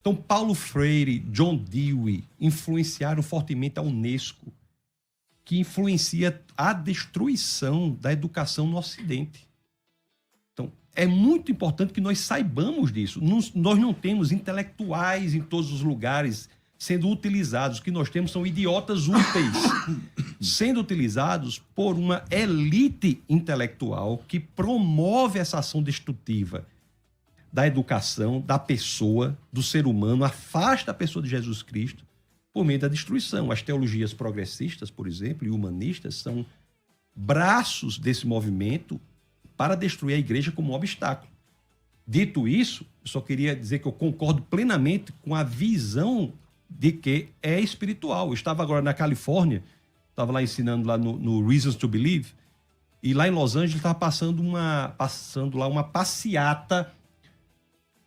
Então, Paulo Freire, John Dewey influenciaram fortemente a Unesco, que influencia a destruição da educação no Ocidente. Então, é muito importante que nós saibamos disso. Nós não temos intelectuais em todos os lugares sendo utilizados. O que nós temos são idiotas úteis sendo utilizados por uma elite intelectual que promove essa ação destrutiva da educação, da pessoa, do ser humano, afasta a pessoa de Jesus Cristo por meio da destruição. As teologias progressistas, por exemplo, e humanistas são braços desse movimento para destruir a igreja como um obstáculo. Dito isso, eu só queria dizer que eu concordo plenamente com a visão de que é espiritual. Eu estava agora na Califórnia, estava lá ensinando lá no Reasons to Believe, e lá em Los Angeles estava passando lá uma passeata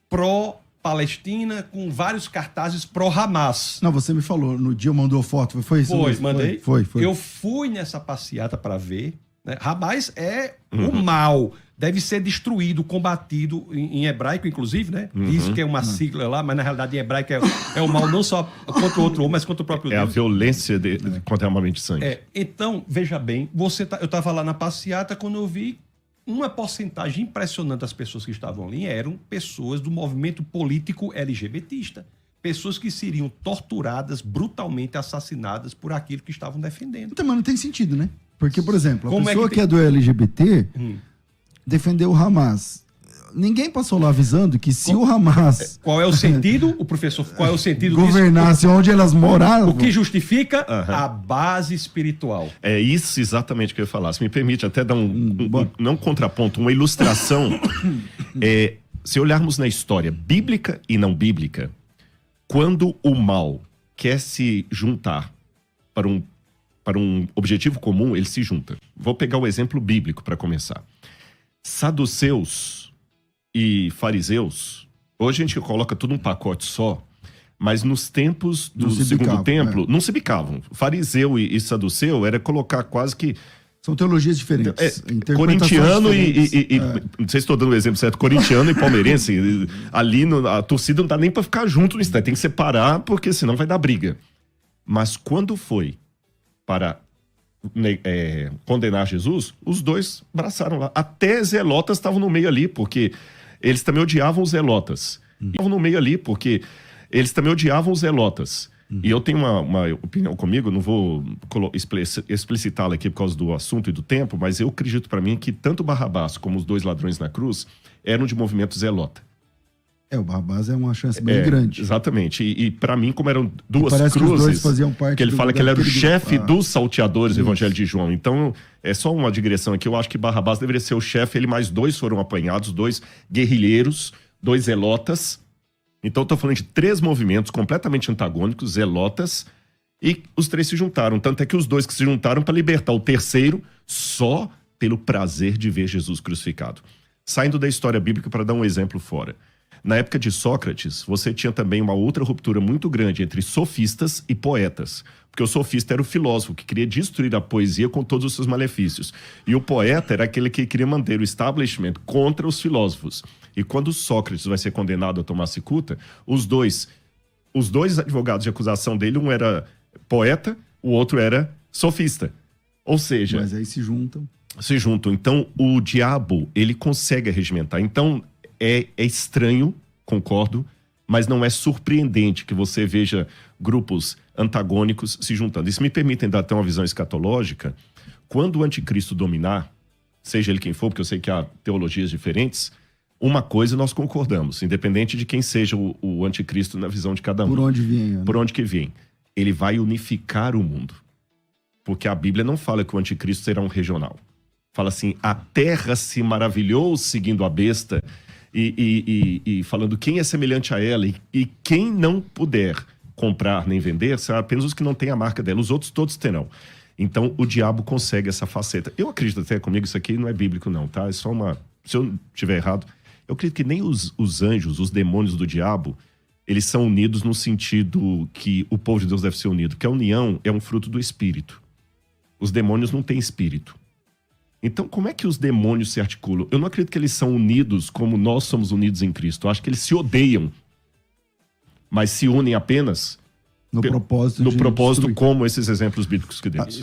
pró-Palestina com vários cartazes pró-Hamas. Não, você me falou, no dia mandou foto, foi isso? Foi, mandei. Foi. Eu fui nessa passeata para ver, né? Hamas é o mal, deve ser destruído, combatido, em hebraico, inclusive, né? Diz que é uma sigla lá, mas na realidade em hebraico é o mal não só contra o outro homem, mas contra o próprio Deus. É a violência contra a armamento de sangue. Então, veja bem, eu estava lá na passeata quando eu vi uma porcentagem impressionante das pessoas que estavam ali eram pessoas do movimento político LGBTista. Pessoas que seriam torturadas, brutalmente assassinadas por aquilo que estavam defendendo. Então, mas não tem sentido, né? Porque, por exemplo, a Como pessoa é que é do LGBT defendeu o Hamas. Ninguém passou lá avisando que se o Hamas... Qual é o sentido, o professor, qual é o sentido governasse disso? onde elas moravam... O que justifica a base espiritual. É isso exatamente que eu ia falar. Se me permite até dar não contraponto, uma ilustração. Se olharmos na história bíblica e não bíblica, quando o mal quer se juntar para um objetivo comum, ele se junta. Vou pegar o exemplo bíblico para começar. Saduceus e fariseus, hoje a gente coloca tudo num pacote só, mas nos tempos do segundo templo, não se bicavam. Fariseu e saduceu era colocar quase que... São teologias diferentes. Corintiano não sei se estou dando o exemplo certo, corintiano e palmeirense, ali a torcida não dá nem para ficar junto no instante, tem que separar, porque senão vai dar briga. Mas quando foi para condenar Jesus, os dois abraçaram lá. Até zelotas estavam no meio ali, porque eles também odiavam os zelotas. Estavam no meio ali, porque eles também odiavam os zelotas. E eu tenho uma opinião comigo, não vou explicitá-la aqui por causa do assunto e do tempo, mas eu acredito para mim que tanto Barrabás como os dois ladrões na cruz eram de movimento zelota. O Barrabás é uma chance bem grande. Exatamente. E para mim, como eram duas cruzes, que os dois faziam parte que ele fala que ele era o chefe dos salteadores do Evangelho de João. Então, é só uma digressão aqui. Eu acho que Barrabás deveria ser o chefe. Ele mais dois foram apanhados, dois guerrilheiros, dois zelotas. Então, estou falando de três movimentos completamente antagônicos, zelotas, e os três se juntaram. Tanto é que os dois que se juntaram para libertar o terceiro só pelo prazer de ver Jesus crucificado. Saindo da história bíblica para dar um exemplo fora. Na época de Sócrates, você tinha também uma outra ruptura muito grande entre sofistas e poetas. Porque o sofista era o filósofo que queria destruir a poesia com todos os seus malefícios. E o poeta era aquele que queria manter o establishment contra os filósofos. E quando Sócrates vai ser condenado a tomar cicuta, os dois advogados de acusação dele, um era poeta, o outro era sofista. Ou seja... Mas aí se juntam. Então, o diabo, ele consegue regimentar. Então... É estranho, concordo, mas não é surpreendente que você veja grupos antagônicos se juntando. E se me permitem dar até uma visão escatológica, quando o anticristo dominar, seja ele quem for, porque eu sei que há teologias diferentes, uma coisa nós concordamos, independente de quem seja o anticristo na visão de cada um. Por onde vem. Né? Por onde que vem. Ele vai unificar o mundo. Porque a Bíblia não fala que o anticristo será um regional. Fala assim, a terra se maravilhou seguindo a besta... E falando quem é semelhante a ela e quem não puder comprar nem vender, será apenas os que não têm a marca dela, os outros todos terão. Então o diabo consegue essa faceta. Eu acredito até comigo, isso aqui não é bíblico não, tá? É só se eu estiver errado, eu acredito que nem os anjos, os demônios do diabo, eles são unidos no sentido que o povo de Deus deve ser unido, porque a união é um fruto do espírito. Os demônios não têm espírito. Então, como é que os demônios se articulam? Eu não acredito que eles são unidos como nós somos unidos em Cristo. Eu acho que eles se odeiam. mas se unem apenas No propósito no de propósito destruir. como esses exemplos bíblicos que demos.